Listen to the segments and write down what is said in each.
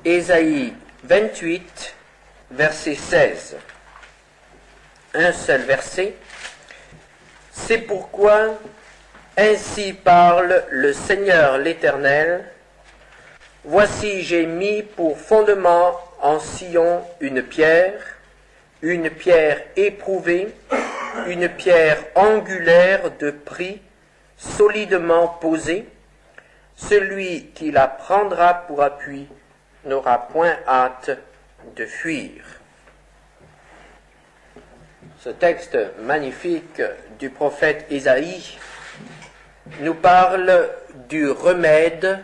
Ésaïe 28, verset 16. Un seul verset. C'est pourquoi ainsi parle le Seigneur l'Éternel. Voici j'ai mis pour fondement en Sion une pierre éprouvée, une pierre angulaire de prix, solidement posée. Celui qui la prendra pour appui n'aura point hâte de fuir. Ce texte magnifique du prophète Ésaïe nous parle du remède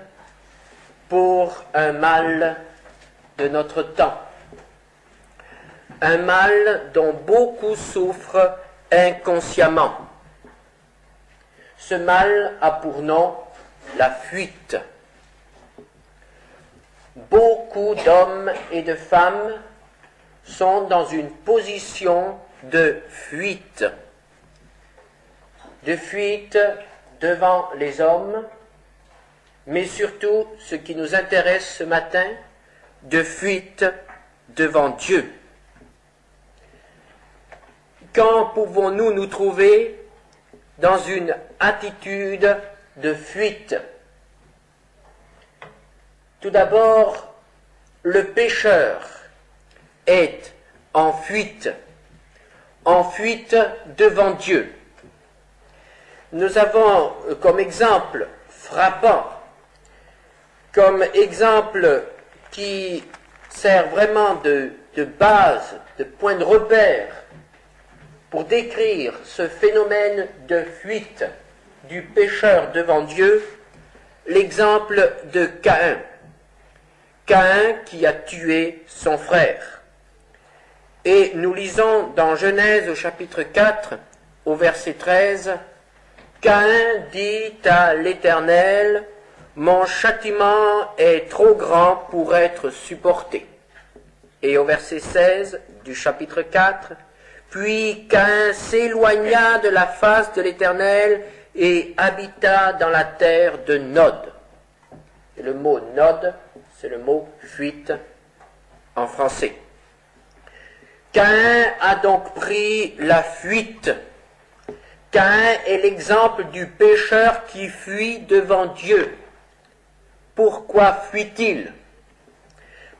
pour un mal de notre temps. Un mal dont beaucoup souffrent inconsciemment. Ce mal a pour nom la fuite. Beaucoup d'hommes et de femmes sont dans une position de fuite devant les hommes, mais surtout, ce qui nous intéresse ce matin, de fuite devant Dieu. Quand pouvons-nous nous trouver dans une attitude de fuite? Tout d'abord, le pécheur est en fuite devant Dieu. Nous avons comme exemple frappant, comme exemple qui sert vraiment de base, de point de repère, pour décrire ce phénomène de fuite du pécheur devant Dieu, l'exemple de Caïn. Caïn qui a tué son frère. Et nous lisons dans Genèse au chapitre 4, au verset 13, « Caïn dit à l'Éternel, mon châtiment est trop grand pour être supporté. » Et au verset 16 du chapitre 4, puis Caïn s'éloigna de la face de l'Éternel et habita dans la terre de Nod. Et le mot Nod, c'est le mot fuite en français. Caïn a donc pris la fuite. Caïn est l'exemple du pécheur qui fuit devant Dieu. Pourquoi fuit-il?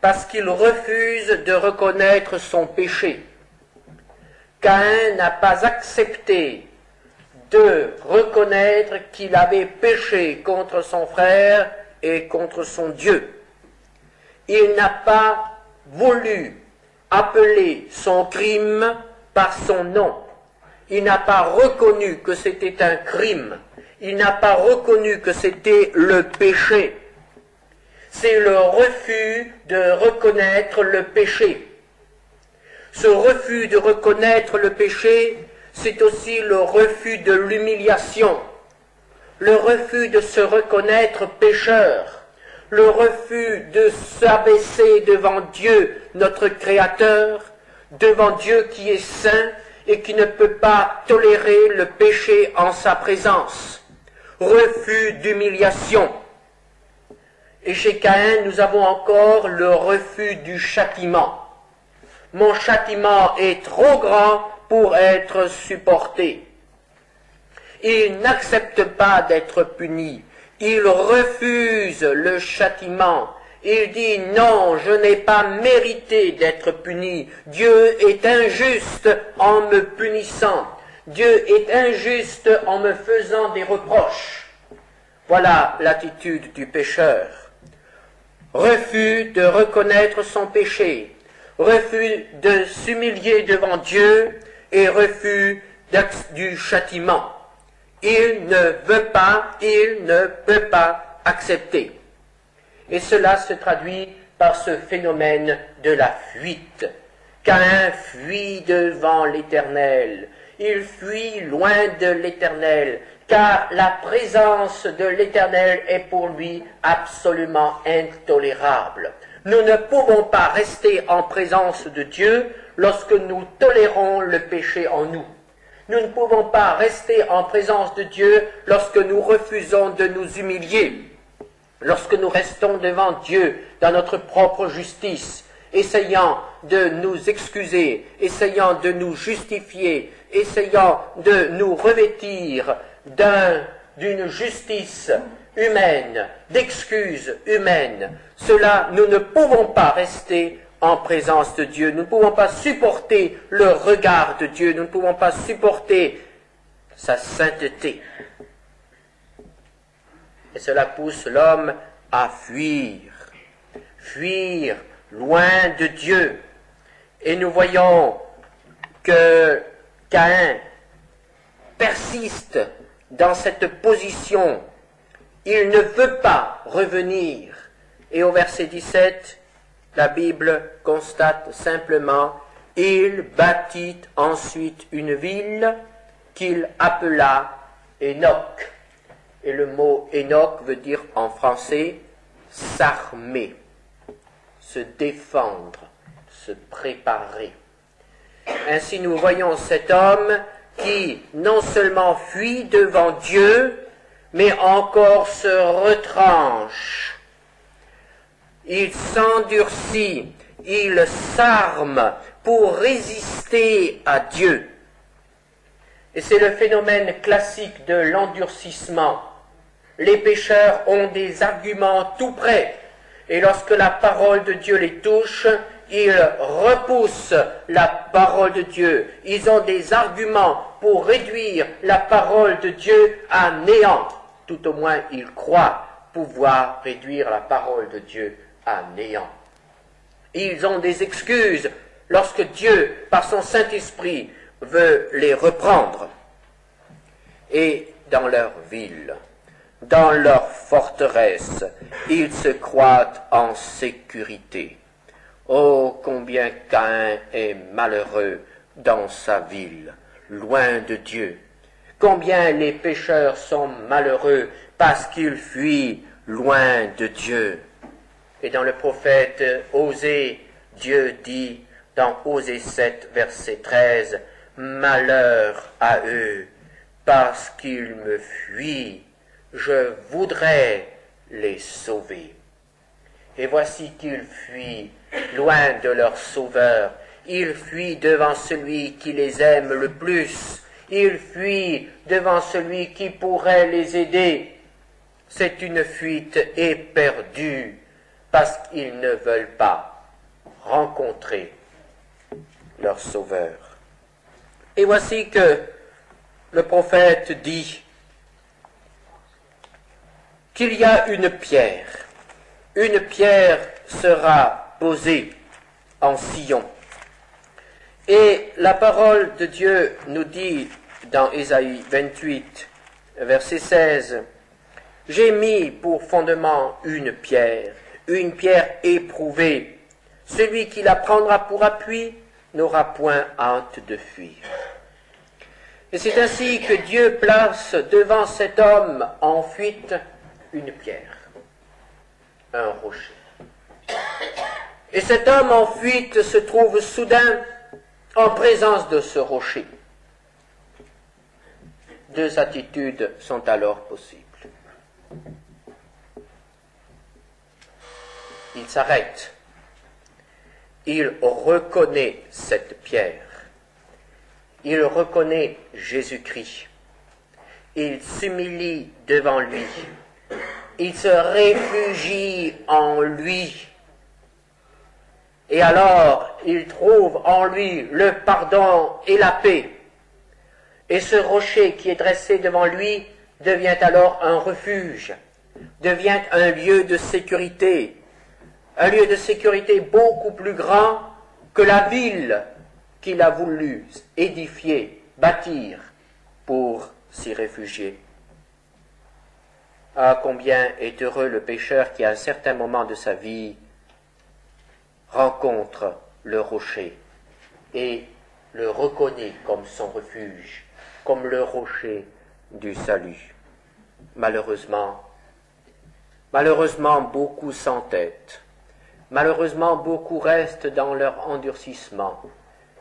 Parce qu'il refuse de reconnaître son péché. Caïn n'a pas accepté de reconnaître qu'il avait péché contre son frère et contre son Dieu. Il n'a pas voulu appeler son crime par son nom. Il n'a pas reconnu que c'était un crime. Il n'a pas reconnu que c'était le péché. C'est le refus de reconnaître le péché. Ce refus de reconnaître le péché, c'est aussi le refus de l'humiliation, le refus de se reconnaître pécheur, le refus de s'abaisser devant Dieu, notre Créateur, devant Dieu qui est saint et qui ne peut pas tolérer le péché en sa présence. Refus d'humiliation. Et chez Caïn, nous avons encore le refus du châtiment. Mon châtiment est trop grand pour être supporté. Il n'accepte pas d'être puni. Il refuse le châtiment. Il dit non, je n'ai pas mérité d'être puni. Dieu est injuste en me punissant. Dieu est injuste en me faisant des reproches. Voilà l'attitude du pécheur. Refus de reconnaître son péché. Refus de s'humilier devant Dieu et refus du châtiment. Il ne peut pas accepter. Et cela se traduit par ce phénomène de la fuite. Caïn fuit devant l'Éternel. Il fuit loin de l'Éternel, car la présence de l'Éternel est pour lui absolument intolérable. Nous ne pouvons pas rester en présence de Dieu lorsque nous tolérons le péché en nous. Nous ne pouvons pas rester en présence de Dieu lorsque nous refusons de nous humilier. lorsque nous restons devant Dieu dans notre propre justice, essayant de nous excuser, essayant de nous justifier, essayant de nous revêtir d'une justice humaine, d'excuses humaines, cela, nous ne pouvons pas rester en présence de Dieu, nous ne pouvons pas supporter le regard de Dieu, nous ne pouvons pas supporter sa sainteté. Et cela pousse l'homme à fuir loin de Dieu. Et nous voyons que Caïn persiste dans cette position. Il ne veut pas revenir. Et au verset 17, la Bible constate simplement, il bâtit ensuite une ville qu'il appela Hénoch. Et le mot Hénoch veut dire en français s'armer, se défendre, se préparer. Ainsi nous voyons cet homme qui non seulement fuit devant Dieu, mais encore se retranche. Il s'endurcit, il s'arme pour résister à Dieu. Et c'est le phénomène classique de l'endurcissement. Les pécheurs ont des arguments tout prêts, et lorsque la parole de Dieu les touche, ils repoussent la parole de Dieu. Ils ont des arguments pour réduire la parole de Dieu à néant. Tout au moins, ils croient pouvoir réduire la parole de Dieu à néant. Ils ont des excuses lorsque Dieu, par son Saint-Esprit, veut les reprendre. Et dans leur ville, dans leur forteresse, ils se croient en sécurité. Oh, combien Caïn est malheureux dans sa ville, loin de Dieu. Combien les pécheurs sont malheureux parce qu'ils fuient loin de Dieu. Et dans le prophète Osée, Dieu dit dans Osée 7, verset 13, « Malheur à eux, parce qu'ils me fuient, je voudrais les sauver. » Et voici qu'ils fuient loin de leur Sauveur. Ils fuient devant celui qui les aime le plus. Ils fuient devant celui qui pourrait les aider. C'est une fuite éperdue parce qu'ils ne veulent pas rencontrer leur Sauveur. Et voici que le prophète dit qu'il y a une pierre. Une pierre sera posée en Sion. Et la parole de Dieu nous dit dans Ésaïe 28, verset 16, « J'ai mis pour fondement une pierre éprouvée. Celui qui la prendra pour appui n'aura point hâte de fuir. » Et c'est ainsi que Dieu place devant cet homme en fuite une pierre, un rocher. Et cet homme en fuite se trouve soudain en présence de ce rocher. Deux attitudes sont alors possibles. Il s'arrête. Il reconnaît cette pierre. Il reconnaît Jésus-Christ. Il s'humilie devant lui. Il se réfugie en lui. Et alors, il trouve en lui le pardon et la paix. Et ce rocher qui est dressé devant lui devient alors un refuge, devient un lieu de sécurité beaucoup plus grand que la ville qu'il a voulu édifier, bâtir pour s'y réfugier. Ah, combien est heureux le pécheur qui, à un certain moment de sa vie, rencontre le rocher et le reconnaît comme son refuge, comme le rocher du salut. Malheureusement, beaucoup s'entêtent. Malheureusement, beaucoup restent dans leur endurcissement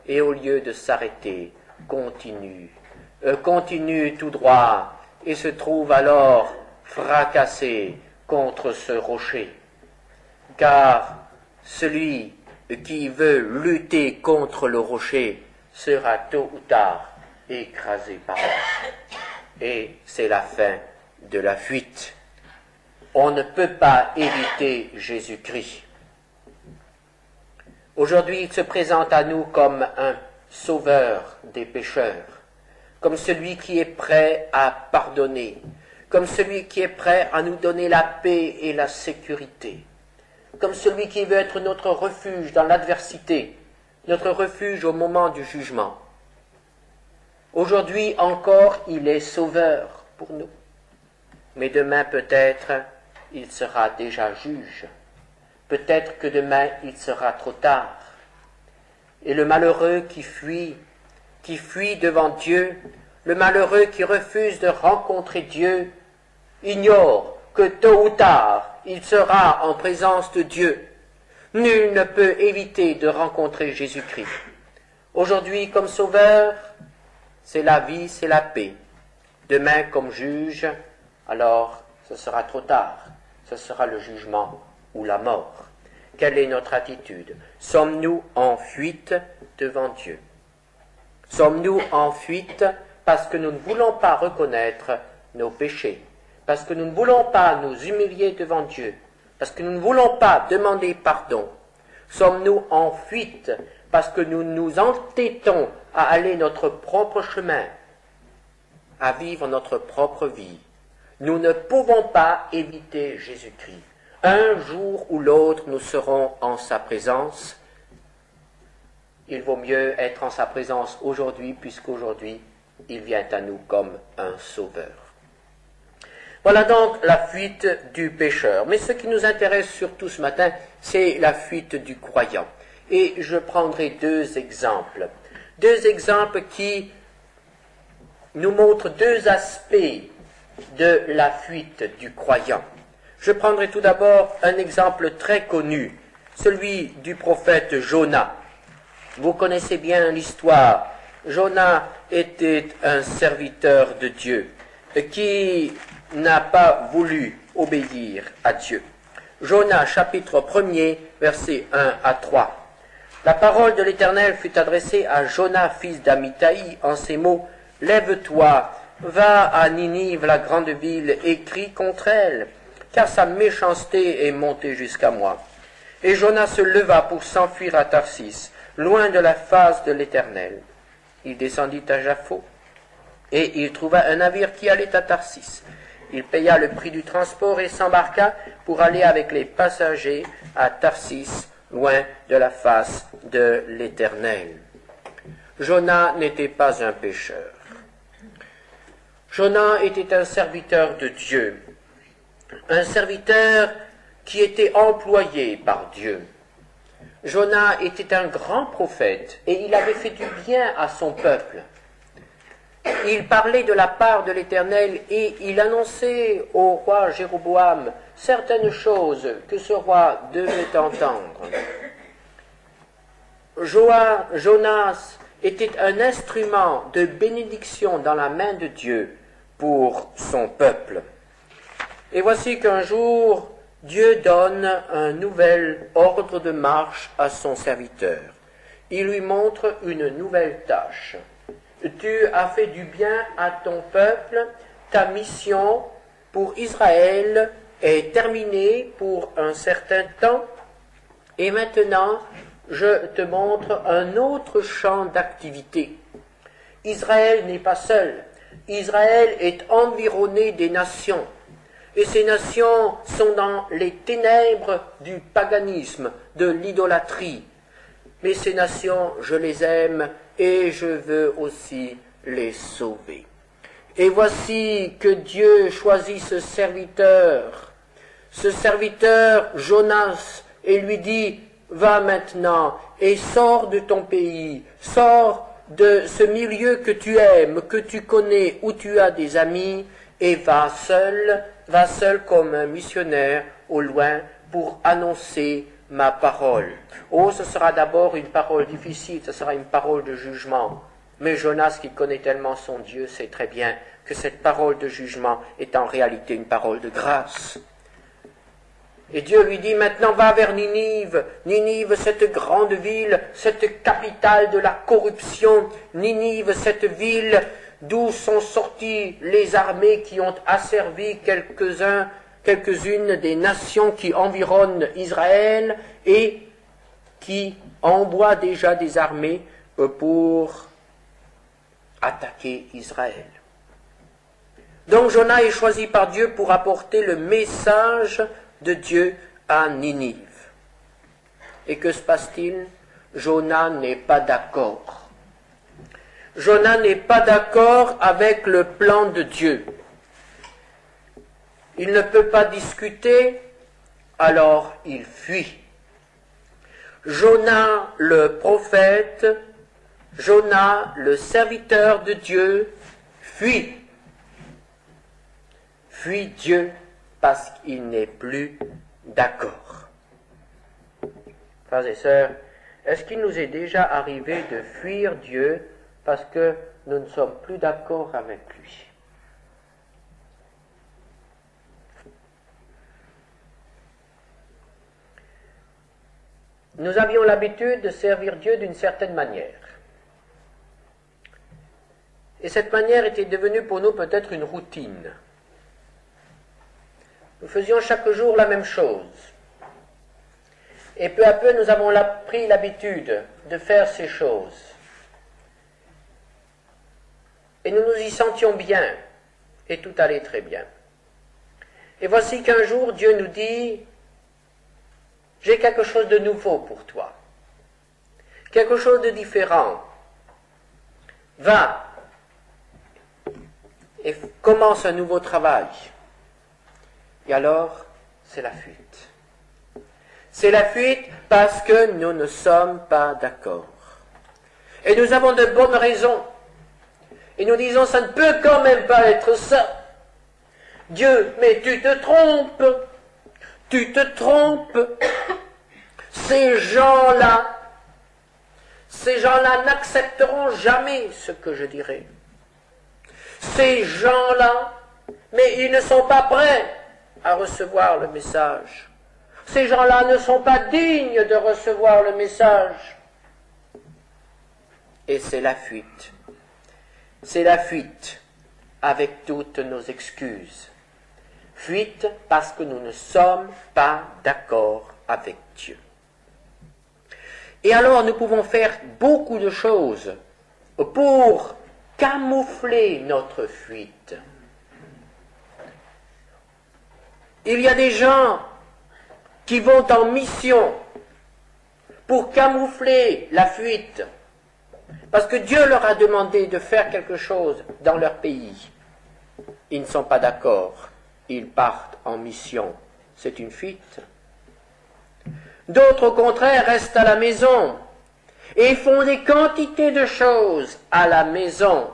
et au lieu de s'arrêter, continuent tout droit et se trouvent alors fracassés contre ce rocher, car celui qui veut lutter contre le rocher sera tôt ou tard écrasé par lui. Et c'est la fin de la fuite. On ne peut pas éviter Jésus-Christ. Aujourd'hui, il se présente à nous comme un sauveur des pécheurs, comme celui qui est prêt à pardonner, comme celui qui est prêt à nous donner la paix et la sécurité, comme celui qui veut être notre refuge dans l'adversité, notre refuge au moment du jugement. Aujourd'hui encore, il est sauveur pour nous, mais demain peut-être il sera déjà juge. Peut-être que demain il sera trop tard. Et le malheureux qui fuit devant Dieu, le malheureux qui refuse de rencontrer Dieu, ignore que tôt ou tard il sera en présence de Dieu. Nul ne peut éviter de rencontrer Jésus-Christ. Aujourd'hui comme sauveur, c'est la vie, c'est la paix. Demain comme juge, alors ce sera trop tard. Ce sera le jugement ou la mort. Quelle est notre attitude? Sommes-nous en fuite devant Dieu? Sommes-nous en fuite parce que nous ne voulons pas reconnaître nos péchés, parce que nous ne voulons pas nous humilier devant Dieu, parce que nous ne voulons pas demander pardon? Sommes-nous en fuite parce que nous nous entêtons à aller notre propre chemin, à vivre notre propre vie? Nous ne pouvons pas éviter Jésus-Christ. Un jour ou l'autre, nous serons en sa présence. Il vaut mieux être en sa présence aujourd'hui, puisqu'aujourd'hui, il vient à nous comme un sauveur. Voilà donc la fuite du pécheur. Mais ce qui nous intéresse surtout ce matin, c'est la fuite du croyant. Et je prendrai deux exemples. Deux exemples qui nous montrent deux aspects de la fuite du croyant. Je prendrai tout d'abord un exemple très connu, celui du prophète Jonas. Vous connaissez bien l'histoire. Jonas était un serviteur de Dieu qui n'a pas voulu obéir à Dieu. Jonas, chapitre 1er, versets 1 à 3. La parole de l'Éternel fut adressée à Jonas, fils d'Amittai, en ces mots: « Lève-toi, va à Ninive, la grande ville, et crie contre elle, car sa méchanceté est montée jusqu'à moi. » Et Jonas se leva pour s'enfuir à Tarsis, loin de la face de l'Éternel. Il descendit à Jaffo, et il trouva un navire qui allait à Tarsis. Il paya le prix du transport et s'embarqua pour aller avec les passagers à Tarsis, loin de la face de l'Éternel. Jonas n'était pas un pécheur. Jonas était un serviteur de Dieu, un serviteur qui était employé par Dieu. Jonas était un grand prophète et il avait fait du bien à son peuple. Il parlait de la part de l'Éternel et il annonçait au roi Jéroboam certaines choses que ce roi devait entendre. Jonas était un instrument de bénédiction dans la main de Dieu pour son peuple. Et voici qu'un jour, Dieu donne un nouvel ordre de marche à son serviteur. Il lui montre une nouvelle tâche. Tu as fait du bien à ton peuple, ta mission pour Israël est terminée pour un certain temps, et maintenant je te montre un autre champ d'activité. Israël n'est pas seul. Israël est environné des nations. Et ces nations sont dans les ténèbres du paganisme, de l'idolâtrie. Mais ces nations, je les aime et je veux aussi les sauver. Et voici que Dieu choisit ce serviteur Jonas, et lui dit: va maintenant et sors de ton pays, sors de ce milieu que tu aimes, que tu connais, où tu as des amis, et va seul comme un missionnaire au loin pour annoncer ma parole. Oh, ce sera d'abord une parole difficile, ce sera une parole de jugement. Mais Jonas, qui connaît tellement son Dieu, sait très bien que cette parole de jugement est en réalité une parole de grâce. Et Dieu lui dit, maintenant va vers Ninive. Ninive, cette grande ville, cette capitale de la corruption. Ninive, cette ville d'où sont sorties les armées qui ont asservi quelques-unes des nations qui environnent Israël et qui envoient déjà des armées pour attaquer Israël. Donc Jonas est choisi par Dieu pour apporter le message de Dieu à Ninive. Et que se passe-t-il? Jonas n'est pas d'accord. Jonas n'est pas d'accord avec le plan de Dieu. Il ne peut pas discuter, alors il fuit. Jonas le prophète, Jonas le serviteur de Dieu, fuit. Fuit Dieu parce qu'il n'est plus d'accord. Frères et sœurs, est-ce qu'il nous est déjà arrivé de fuir Dieu parce que nous ne sommes plus d'accord avec lui? Nous avions l'habitude de servir Dieu d'une certaine manière. Et cette manière était devenue pour nous peut-être une routine. Nous faisions chaque jour la même chose. Et peu à peu, nous avons pris l'habitude de faire ces choses. Et nous nous y sentions bien. Et tout allait très bien. Et voici qu'un jour, Dieu nous dit, j'ai quelque chose de nouveau pour toi. Quelque chose de différent. Va et commence un nouveau travail. Et alors, c'est la fuite. C'est la fuite parce que nous ne sommes pas d'accord. Et nous avons de bonnes raisons. Et nous disons, ça ne peut quand même pas être ça. Dieu, mais tu te trompes. Tu te trompes. Ces gens-là n'accepteront jamais ce que je dirai. Ces gens-là, mais ils ne sont pas prêts à recevoir le message. Ces gens-là ne sont pas dignes de recevoir le message. Et c'est la fuite. C'est la fuite avec toutes nos excuses. Fuite parce que nous ne sommes pas d'accord avec Dieu. Et alors nous pouvons faire beaucoup de choses pour camoufler notre fuite. Il y a des gens qui vont en mission pour camoufler la fuite, parce que Dieu leur a demandé de faire quelque chose dans leur pays. Ils ne sont pas d'accord, ils partent en mission. C'est une fuite. D'autres, au contraire, restent à la maison et font des quantités de choses à la maison.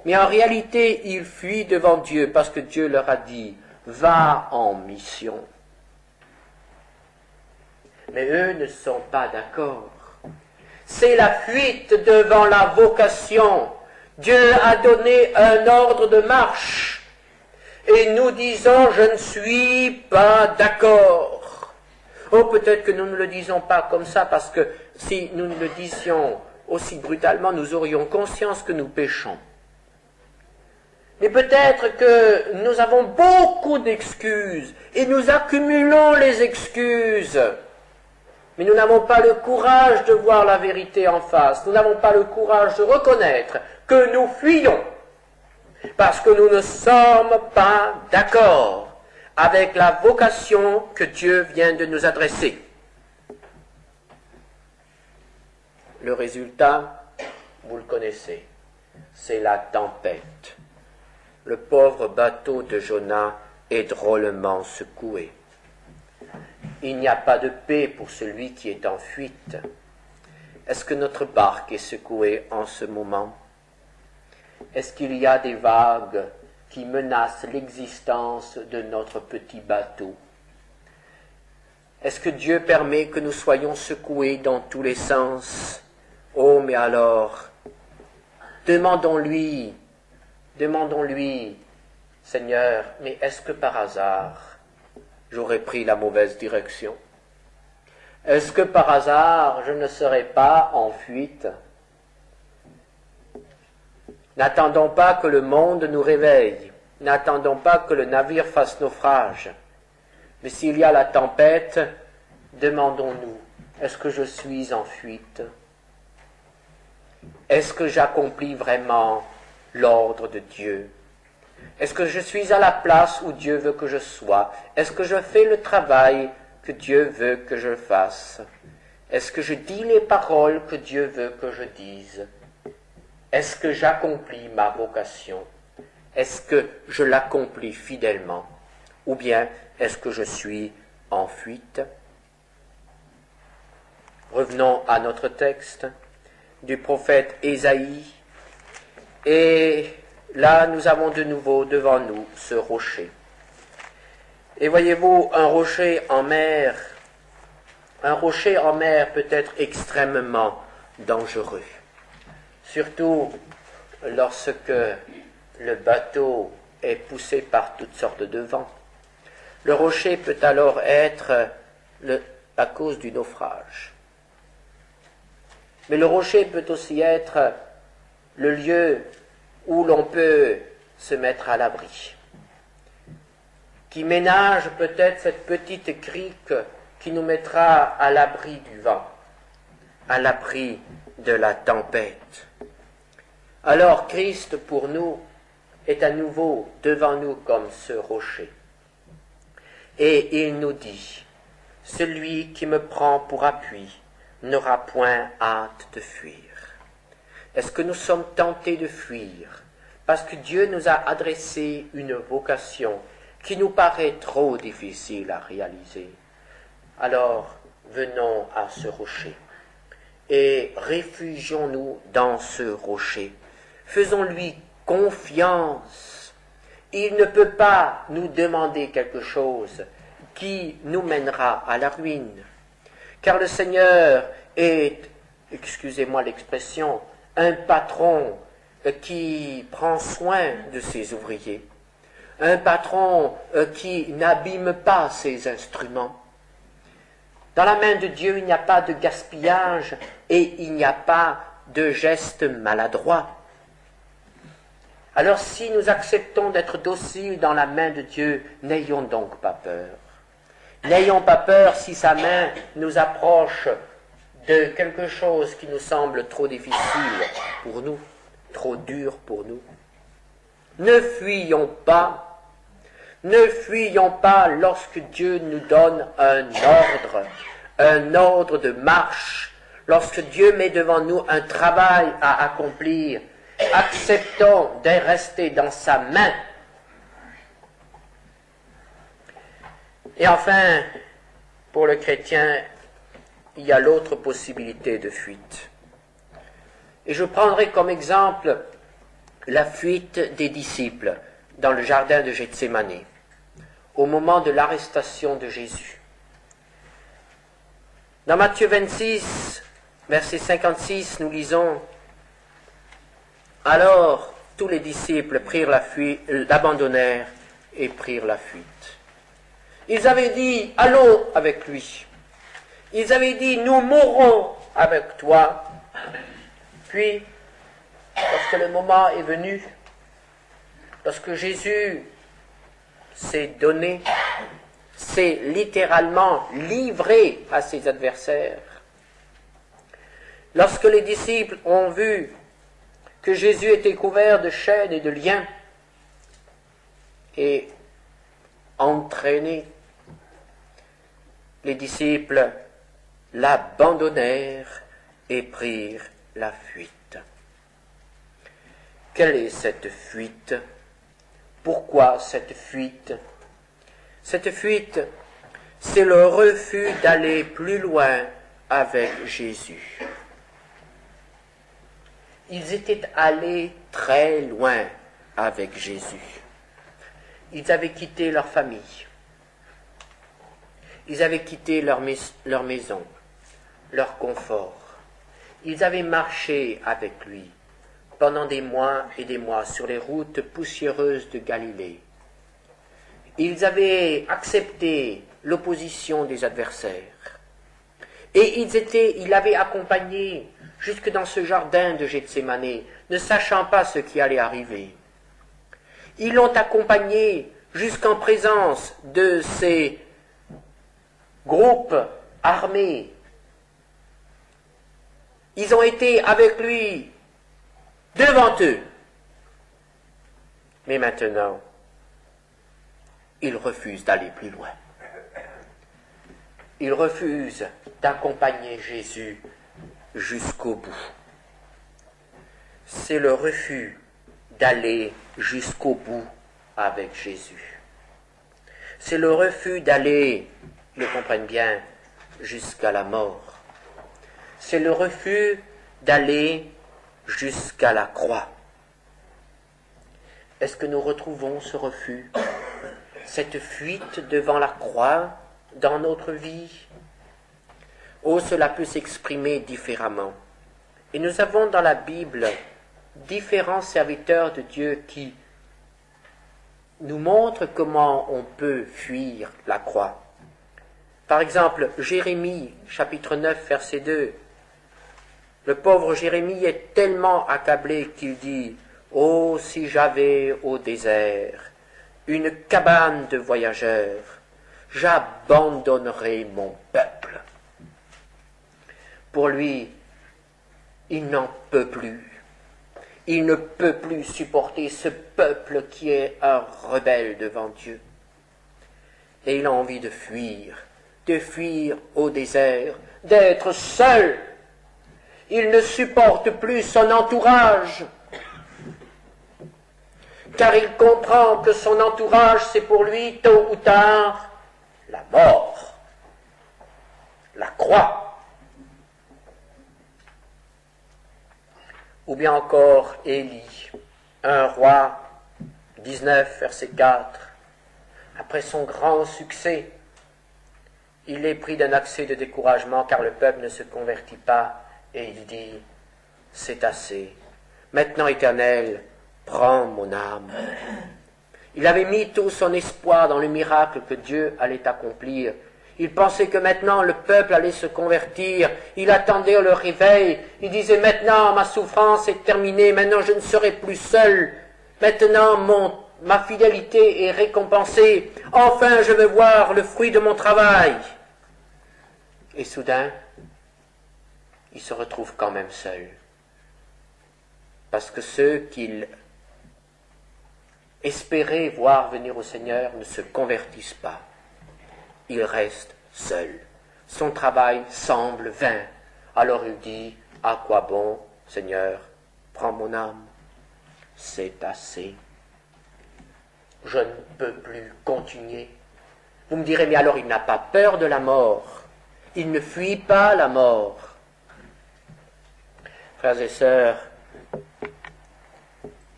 Mais en réalité, ils fuient devant Dieu parce que Dieu leur a dit, va en mission. Mais eux ne sont pas d'accord. C'est la fuite devant la vocation. Dieu a donné un ordre de marche. Et nous disons, je ne suis pas d'accord. Oh, peut-être que nous ne le disons pas comme ça, parce que si nous le disions aussi brutalement, nous aurions conscience que nous péchons. Mais peut-être que nous avons beaucoup d'excuses, et nous accumulons les excuses. Mais nous n'avons pas le courage de voir la vérité en face. Nous n'avons pas le courage de reconnaître que nous fuyons, parce que nous ne sommes pas d'accord avec la vocation que Dieu vient de nous adresser. Le résultat, vous le connaissez, c'est la tempête. Le pauvre bateau de Jonas est drôlement secoué. Il n'y a pas de paix pour celui qui est en fuite. Est-ce que notre barque est secouée en ce moment? Est-ce qu'il y a des vagues qui menacent l'existence de notre petit bateau? Est-ce que Dieu permet que nous soyons secoués dans tous les sens? Oh, mais alors, demandons-lui, Seigneur, mais est-ce que par hasard, j'aurais pris la mauvaise direction? Est-ce que par hasard je ne serais pas en fuite? N'attendons pas que le monde nous réveille, n'attendons pas que le navire fasse naufrage. Mais s'il y a la tempête, demandons-nous, est-ce que je suis en fuite? Est-ce que j'accomplis vraiment l'ordre de Dieu? Est-ce que je suis à la place où Dieu veut que je sois? Est-ce que je fais le travail que Dieu veut que je fasse? Est-ce que je dis les paroles que Dieu veut que je dise? Est-ce que j'accomplis ma vocation? Est-ce que je l'accomplis fidèlement? Ou bien est-ce que je suis en fuite? Revenons à notre texte du prophète Ésaïe. Et là, nous avons de nouveau devant nous ce rocher. Et voyez-vous, un rocher en mer peut être extrêmement dangereux. Surtout lorsque le bateau est poussé par toutes sortes de vents. Le rocher peut alors être la cause du naufrage. Mais le rocher peut aussi être le lieu où l'on peut se mettre à l'abri, qui ménage peut-être cette petite crique qui nous mettra à l'abri du vent, à l'abri de la tempête. Alors Christ pour nous est à nouveau devant nous comme ce rocher. Et il nous dit, « Celui qui me prend pour appui n'aura point hâte de fuir. » Est-ce que nous sommes tentés de fuir parce que Dieu nous a adressé une vocation qui nous paraît trop difficile à réaliser? Alors, venons à ce rocher et réfugions-nous dans ce rocher. Faisons-lui confiance. Il ne peut pas nous demander quelque chose qui nous mènera à la ruine. Car le Seigneur est, excusez-moi l'expression, un patron qui prend soin de ses ouvriers, un patron qui n'abîme pas ses instruments. Dans la main de Dieu, il n'y a pas de gaspillage et il n'y a pas de geste maladroit. Alors si nous acceptons d'être dociles dans la main de Dieu, n'ayons donc pas peur. N'ayons pas peur si sa main nous approche de quelque chose qui nous semble trop difficile pour nous, trop dur pour nous. Ne fuyons pas lorsque Dieu nous donne un ordre de marche, lorsque Dieu met devant nous un travail à accomplir. Acceptons de rester dans sa main. Et enfin, pour le chrétien, il y a l'autre possibilité de fuite. Et je prendrai comme exemple la fuite des disciples dans le jardin de Gethsémani, au moment de l'arrestation de Jésus. Dans Matthieu 26, verset 56, nous lisons « Alors tous les disciples prirent la fuite, l'abandonnèrent et prirent la fuite. » Ils avaient dit « Allons avec lui ». Ils avaient dit « Nous mourrons avec toi ». Puis, lorsque le moment est venu, lorsque Jésus s'est donné, s'est littéralement livré à ses adversaires, lorsque les disciples ont vu que Jésus était couvert de chaînes et de liens et entraîné, les disciples l'abandonnèrent et prirent la fuite. Quelle est cette fuite? Pourquoi cette fuite? Cette fuite, c'est le refus d'aller plus loin avec Jésus. Ils étaient allés très loin avec Jésus. Ils avaient quitté leur famille. Ils avaient quitté leur maison, leur confort. Ils avaient marché avec lui pendant des mois et des mois sur les routes poussiéreuses de Galilée. Ils avaient accepté l'opposition des adversaires. Et il avait accompagné jusque dans ce jardin de Gethsémane, ne sachant pas ce qui allait arriver. Ils l'ont accompagné jusqu'en présence de ces groupes armés. Ils ont été avec lui devant eux. Mais maintenant, ils refusent d'aller plus loin. Ils refusent d'accompagner Jésus jusqu'au bout. C'est le refus d'aller jusqu'au bout avec Jésus. C'est le refus d'aller, ils le comprennent bien, jusqu'à la mort. C'est le refus d'aller jusqu'à la croix. Est-ce que nous retrouvons ce refus, cette fuite devant la croix dans notre vie? Oh, cela peut s'exprimer différemment. Et nous avons dans la Bible différents serviteurs de Dieu qui nous montrent comment on peut fuir la croix. Par exemple, Jérémie, chapitre 9, verset 2. Le pauvre Jérémie est tellement accablé qu'il dit « Oh, si j'avais au désert une cabane de voyageurs, j'abandonnerais mon peuple. » Pour lui, il n'en peut plus. Il ne peut plus supporter ce peuple qui est un rebelle devant Dieu. Et il a envie de fuir au désert, d'être seul. Il ne supporte plus son entourage, car il comprend que son entourage, c'est pour lui, tôt ou tard, la mort, la croix. Ou bien encore Élie, un roi, 19, verset 4. Après son grand succès, il est pris d'un accès de découragement car le peuple ne se convertit pas et il dit « C'est assez. Maintenant, Éternel, prends mon âme. » Il avait mis tout son espoir dans le miracle que Dieu allait accomplir. Il pensait que maintenant le peuple allait se convertir. Il attendait le réveil. Il disait « Maintenant ma souffrance est terminée. Maintenant je ne serai plus seul. Maintenant ma fidélité est récompensée. Enfin je veux voir le fruit de mon travail. » Et soudain, il se retrouve quand même seul. Parce que ceux qu'il espérait voir venir au Seigneur ne se convertissent pas. Il reste seul. Son travail semble vain. Alors il dit, à quoi bon, Seigneur, prends mon âme. C'est assez. Je ne peux plus continuer. Vous me direz, mais alors il n'a pas peur de la mort. Il ne fuit pas la mort. Frères et sœurs,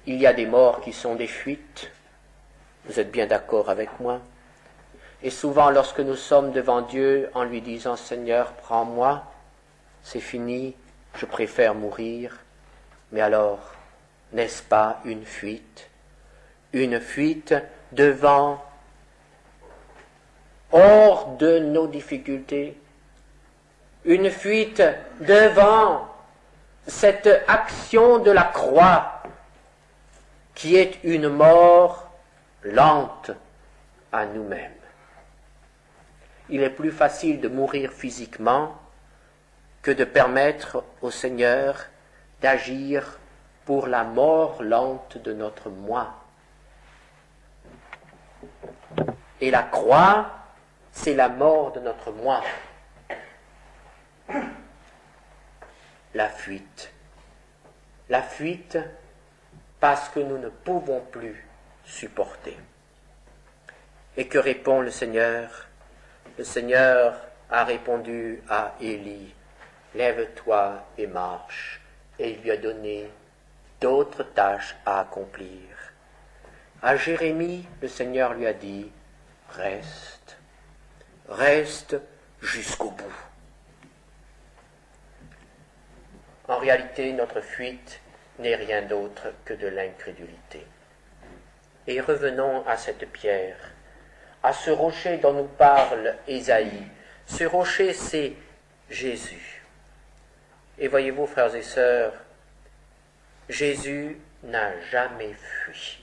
il y a des morts qui sont des fuites. Vous êtes bien d'accord avec moi? Et souvent, lorsque nous sommes devant Dieu en lui disant « Seigneur, prends-moi », c'est fini, je préfère mourir. Mais alors, n'est-ce pas une fuite? Une fuite devant, hors de nos difficultés. Une fuite devant cette action de la croix qui est une mort lente à nous-mêmes. Il est plus facile de mourir physiquement que de permettre au Seigneur d'agir pour la mort lente de notre moi. Et la croix, c'est la mort de notre moi. La fuite. La fuite parce que nous ne pouvons plus supporter. Et que répond le Seigneur? Le Seigneur a répondu à Élie, « Lève-toi et marche. » Et il lui a donné d'autres tâches à accomplir. À Jérémie, le Seigneur lui a dit, « Reste, reste jusqu'au bout. » En réalité, notre fuite n'est rien d'autre que de l'incrédulité. Et revenons à cette pierre. à ce rocher dont nous parle Ésaïe. Ce rocher, c'est Jésus. Et voyez-vous, frères et sœurs, Jésus n'a jamais fui.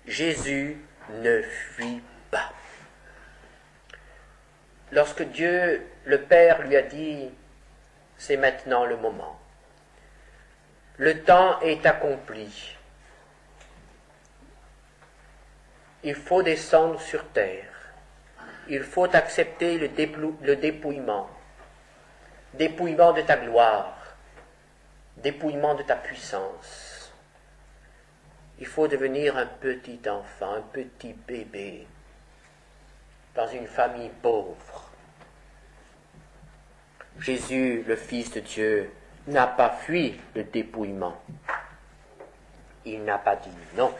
Jésus ne fuit pas. Lorsque Dieu, le Père, lui a dit « c'est maintenant le moment », le temps est accompli, il faut descendre sur terre, il faut accepter le dépouillement de ta gloire, dépouillement de ta puissance. Il faut devenir un petit enfant, un petit bébé, dans une famille pauvre. Jésus, le Fils de Dieu, n'a pas fui le dépouillement. Il n'a pas dit non.